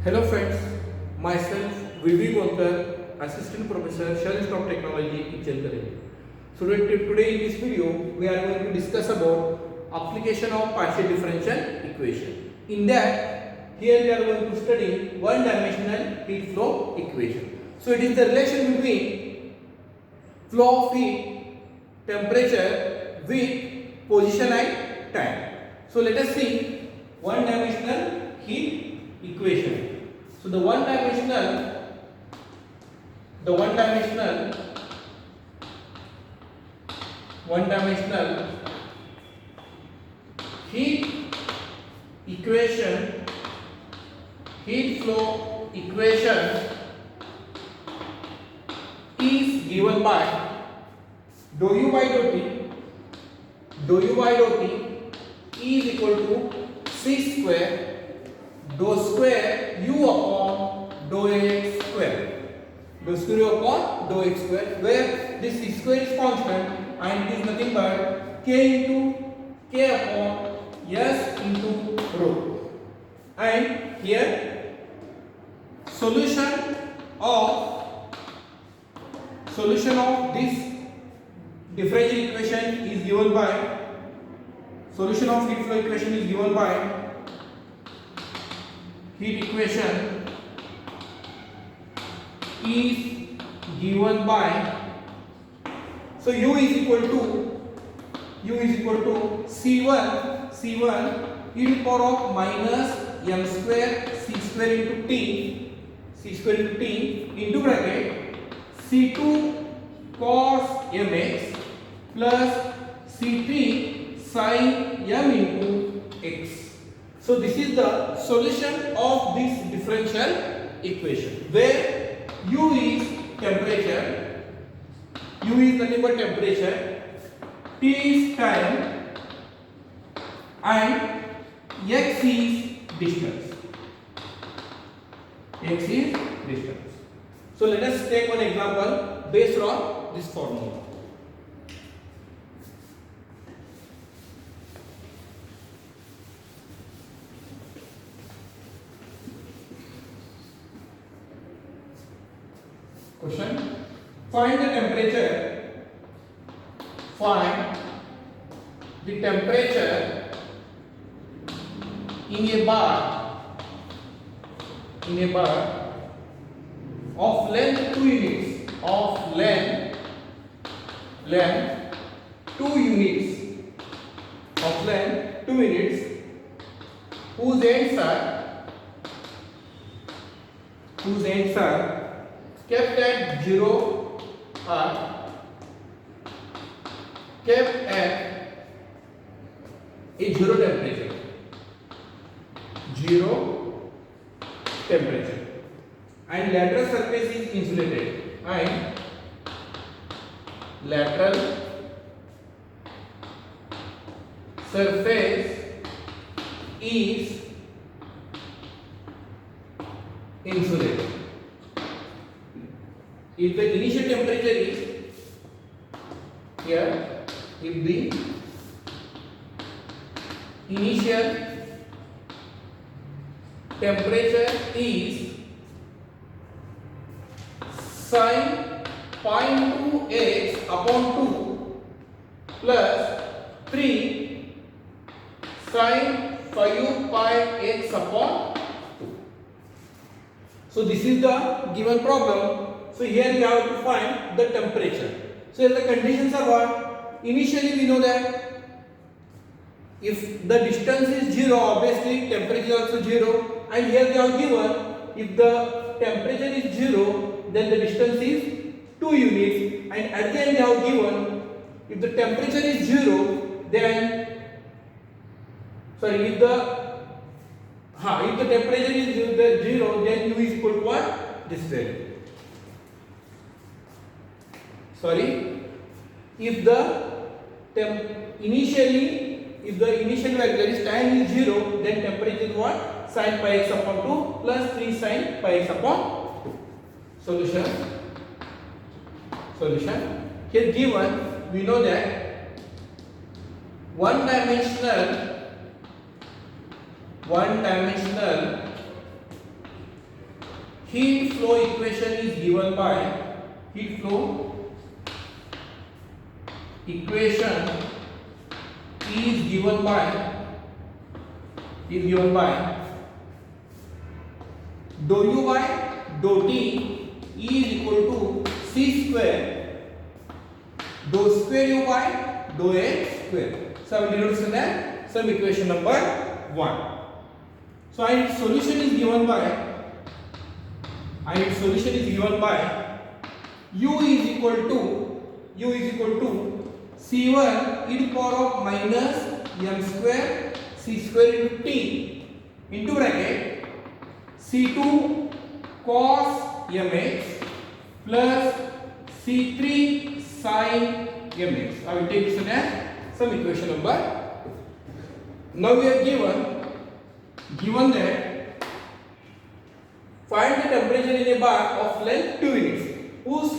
Hello friends, myself Vivi Golkar, Assistant Professor, Shell Stock Technology, Ichelkare. So today in this video, we are going to discuss about application of partial differential equation. In that, here we are going to study one-dimensional heat flow equation. So it is the relation between flow of heat, temperature with position and time. So let us see one-dimensional heat equation. So the one-dimensional heat equation, heat flow equation is given by dou u by dou t is equal to c square dou square u upon dou x square. Dou square u upon dou x square, where this c square is constant and it is nothing but k into k upon s into rho. And here solution of this differential equation is given by solution of heat flow equation is given by heat equation is given by, so u is equal to c1 e to the power of minus m square c square into t into bracket c2 cos mx plus c3 sin m into x. So this is the solution of this differential equation, where u is temperature, u is nothing but temperature, t is time, and x is distance. So let us take one example based on this formula. Question: find the temperature in a bar of length 2 units, whose ends are kept at 0 are kept at a zero temperature, and lateral surface is insulated, and lateral surface is insulated. If the initial temperature is here, if the initial temperature is sin 0.2x upon 2 plus 3 sin 5 pi x upon 2. So this is the given problem. So here we have to find the temperature. So the conditions are what? Initially we know that if the distance is 0, obviously temperature is also 0. And here we have given if the temperature is 0, then the distance is 2 units. And at the end we have given if the temperature is 0, then if the temperature is 0, then u is equal to what? This value. If the initial value, that is time is 0, then temperature is what? Sin pi x upon 2 plus 3 sin pi x upon 2. Solution. Here given, we know that one dimensional heat flow equation is given by heat flow equation is given by dou u by dou t is equal to c square dou square u by dou x square. So I will introduce that some equation number 1. So I need solution is given by u is equal to c1 e to the power of minus m square c square into t into bracket c2 cos mx plus c3 sin mx. I will take this as some equation number 2. Now we are given that find the temperature in a bar of length 2 units whose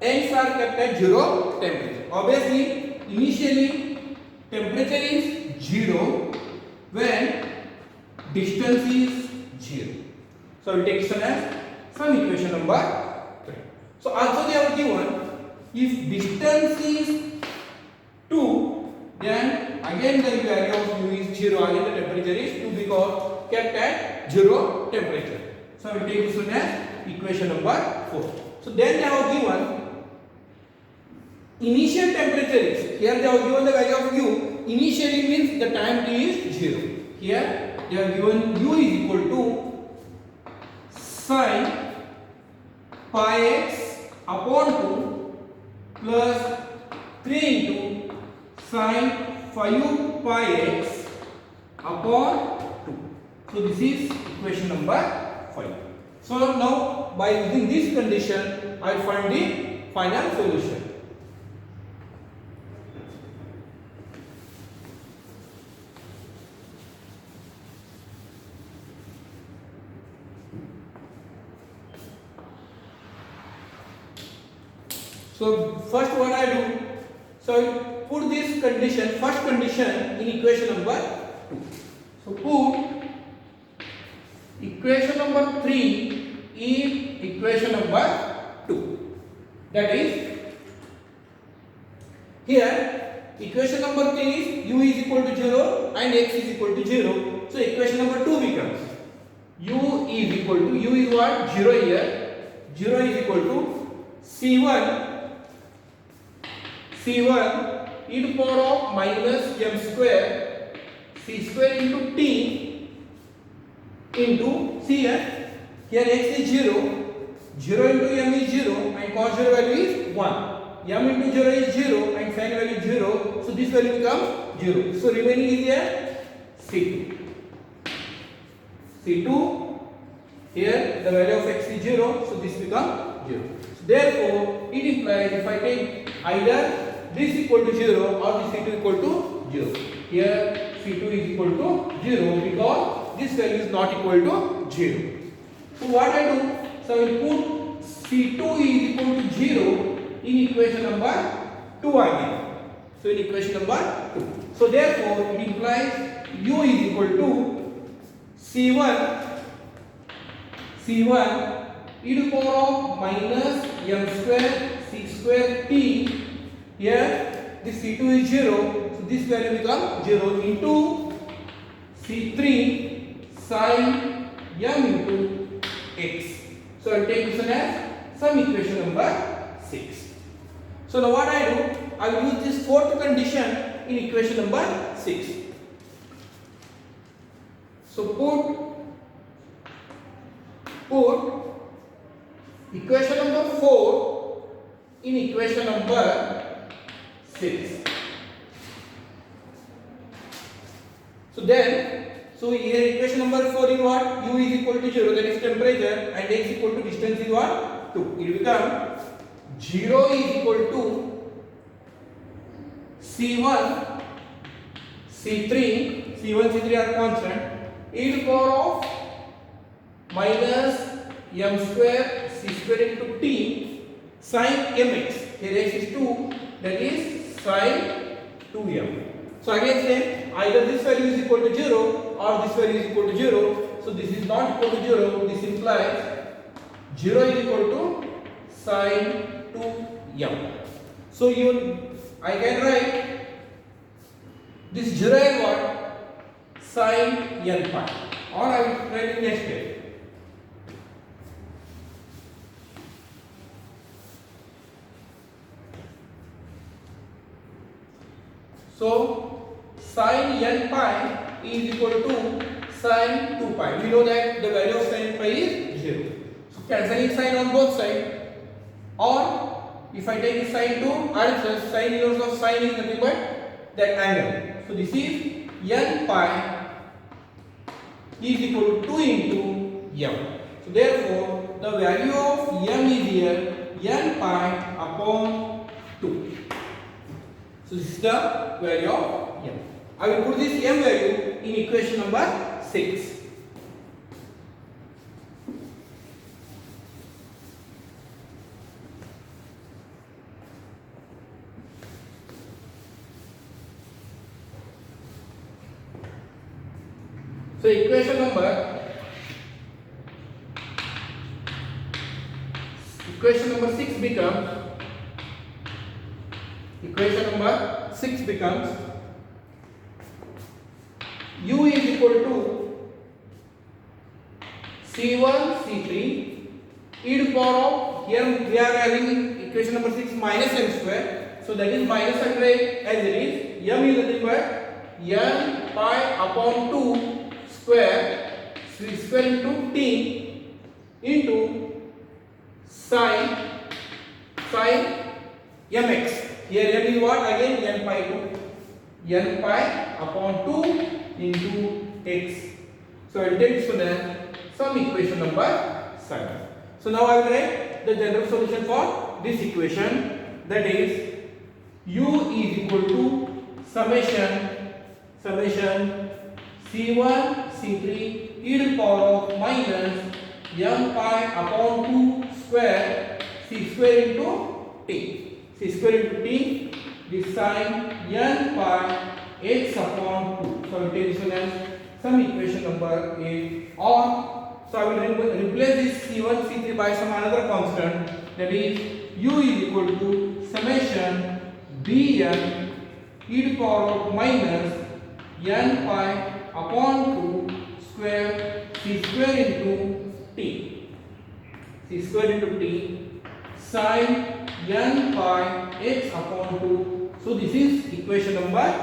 ends are kept at 0 temperature. Obviously, initially temperature is 0 when distance is 0. So I will take this as some equation number 3. So also they have given if distance is 2, then again the value of u is 0, again the temperature is 2 because kept at 0 temperature. So I will take this one as equation number 4. So then they have given initial temperature is, here they have given the value of u, initially means the time t is 0. Here they have given u is equal to sin pi x upon 2 plus 3 into sin phi u pi x upon 2. So this is equation number 5. So now by using this condition I find the final solution. So first what I do, so I put this condition, first condition in equation number 2. So put equation number 3 in equation number 2. That is, here equation number 3 is u is equal to 0 and x is equal to 0. So equation number 2 becomes u is equal to, u is what? 0 here. 0 is equal to c1 e to the power of minus m square c square into t into c here x is 0, 0 into m is 0 and cos 0 value is 1. M into 0 is 0 and sin value is 0. So this value becomes 0. So remaining is here c2. Here the value of x is 0. So this becomes 0. So therefore it implies if I take either this equal to 0 or this C2 equal to 0. Here C2 is equal to 0 because this value is not equal to 0. So what I do? So I will put C2 is equal to 0 in equation number 2 again. So in equation number 2. So therefore it implies U is equal to C1 e to the power of minus m square c square t. Here this C2 is 0, so this value becomes 0 into C3 sin m into x. So I will take this one as some equation number 6. So now what I do? I will use this fourth condition in equation number 6. So put equation number 4 in equation number 6. So here equation number 4 is what? U is equal to 0, that is temperature, and x equal to distance is what? 2. It will become 0 is equal to C1, C3, C1, C3 are constant, e to the power of minus m square c square into t sin mx. Here x is 2, that is sin 2m. So again say either this value is equal to 0 or this value is equal to 0. So this is not equal to 0. This implies 0 is equal to sine 2m. So I can write this 0 is what? Sine n pi, or I will write in next step. So sine n pi is equal to sine 2 pi. We know that the value of sine pi is 0. So cancelling sign on both sides. Or if I take sine 2, answer sine inverse of sine is nothing but that angle. So this is n pi is equal to 2 into m. So therefore the value of m is here n pi upon 2. So this is the value of m. I will put this m value in equation number 6. So equation number 6 becomes u is equal to c1 c3 e to the power of, here we are having equation number 6 minus m square, so that is minus 100 as it is. M is nothing but n pi upon 2 square, c square into t into sine mx. Here m is what? Again n pi upon 2 into x. So I will take this one as some equation number 7. So now I will write the general solution for this equation, that is u is equal to summation c1 c3 e to the power of minus m pi upon 2 square c square into t, this sine n pi x upon 2. So I will take this one as some equation number 8, or so I will replace this c1 c3 by some another constant, that is u is equal to summation bn e to the power of minus n pi upon 2 square c square into t sine n pi x upon 2. So this is equation number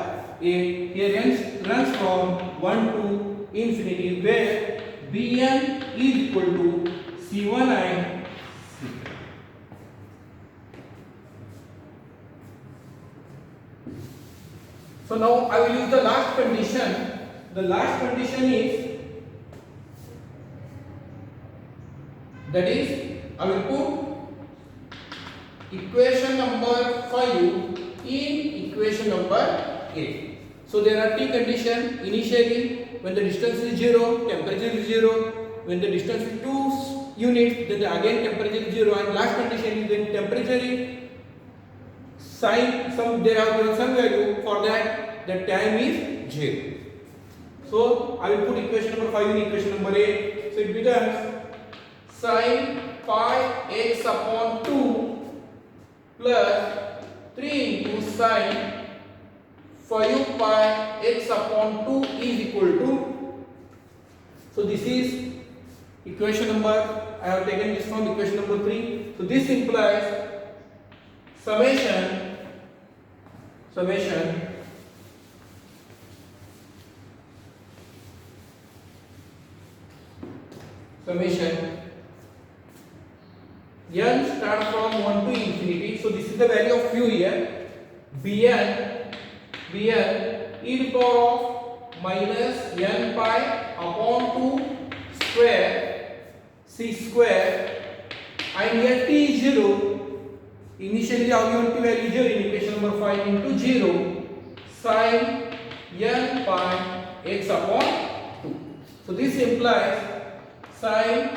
8. Here runs from 1 to infinity, where bn is equal to c1 and c3. So now I will use the last condition. The last condition is, that is, I will put equation number 5 in equation number 8. So there are two conditions. Initially, when the distance is 0, temperature is 0. When the distance is 2 units, then again temperature is 0. And last condition is when temperature is there have given some value, for that the time is 0. So I will put equation number 5 in equation number 8. So it becomes sine pi x upon 2 plus 3 into sine 5 pi x upon 2 is equal to, so this is equation number, I have taken this from equation number 3. So this implies summation n start from 1 to infinity. So this is the value of u here, bn e to the power of minus n pi upon 2 square c square, and here t is 0. Initially our unit value 0 in equation number 5 into 0 sine n pi x upon 2. So this implies sine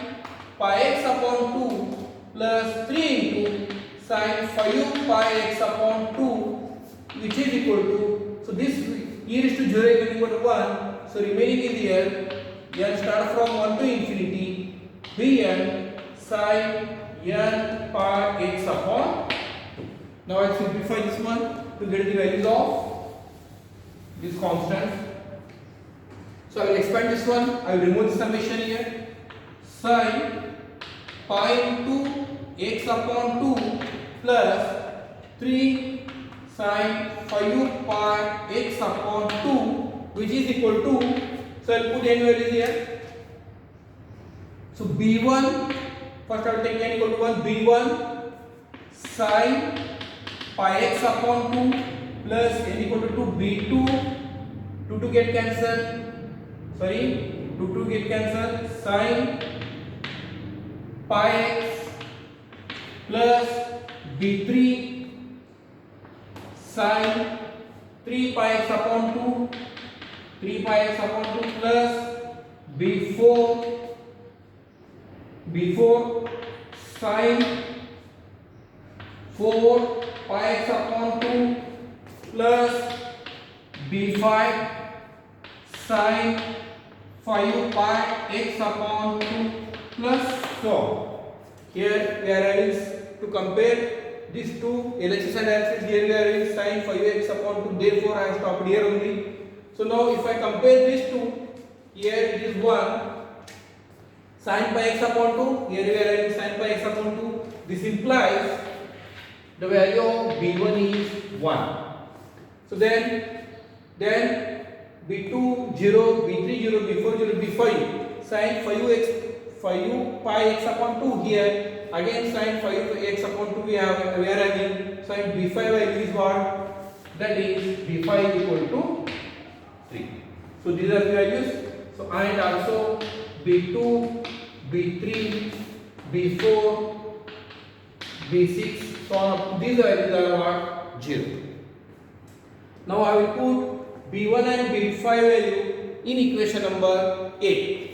pi x upon 2 plus 3 into sine 5 pi x upon 2, which is equal to, so this e raised to 0 is equal to 1. So remaining is here n start from 1 to infinity bn sin n pi x upon. Now I simplify this one to get the values of this constant. So I will expand this one. I will remove the summation here. Sin pi into x upon 2 plus 3 sin 5 pi x upon 2, which is equal to, so I will put n values here. So b1, first I will take n equal to 1, b1 sin pi x upon 2 plus n equal to 2, b2, 2 get cancelled, sorry, 2 get cancelled, sin pi x plus b3 sin 3 pi x upon 2, 3 pi x upon 2 plus b4 sin 4 pi x upon 2 plus b5 sin 5 pi x upon 2 plus, so here we are having to compare these two LHS and RHS. Here we are having sin 5x upon 2, therefore I have stopped here only. So now if I compare these two, here it is 1 sin pi x upon 2, here we are having sin pi x upon 2. This implies the value of b1 is 1. So then b2 0, b3 0, b4 0, b5 sin 5 pi x upon 2, here again sin 5x upon 2 we are having, sin b5 value is what? That is b5 equal to 3. So these are the values. So and also b2, b3, b4, b6, so on, these values are what? 0. Now I will put b1 and b5 value in equation number 8.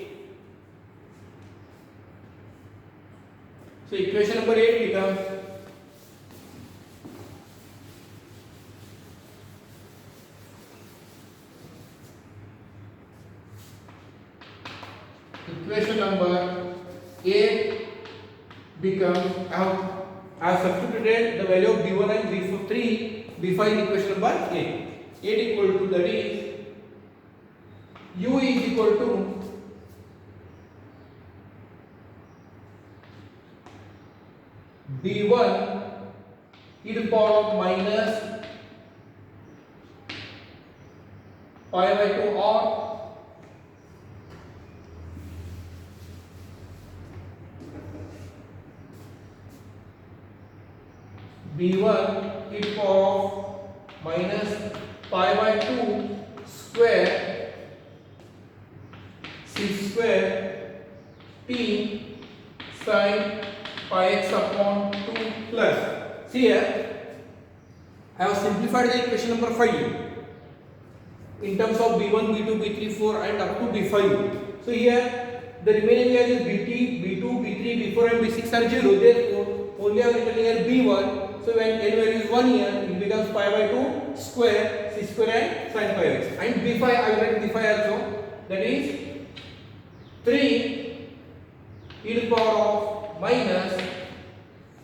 So equation number 8 becomes equation number 8 becomes, I have substituted the value of b1 and b5 in equation number 8. 8 equal to, that is u is equal to b1 e to the power of minus pi by 2 or b1 e to the power of minus pi by 2 square c square t sin pi x upon 2 plus. See here, I have simplified the equation number 5 in terms of b1, b2, b3, 4 and up to b5. So here the remaining values b2, b3, b4 and b6 are 0. Therefore only I have written here b1. So when n value is 1 here, it becomes pi by 2 square c square and sin pi x. And b5 I will write b5 also, that is 3 e to the power of minus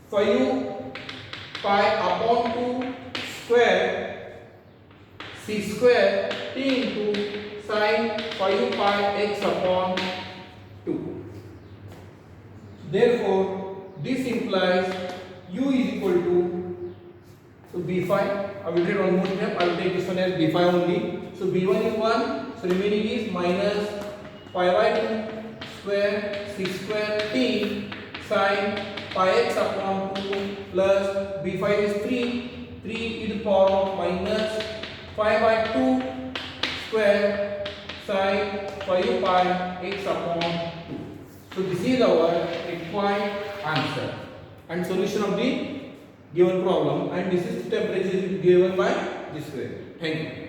5 pi upon 2 square c square t into sin 5 pi x upon 2. Therefore this implies u is equal to, so b5, I will write one more step, I will take this one as b5 only. So b1 is 1, so remaining is minus pi by 2 square c square t sin pi x upon 2 plus b5 is 3 e to the power of minus 5 by 2 square sin 5 pi x upon 2. So this is our required answer and solution of the given problem, and this is the temperature given by this way. Thank you.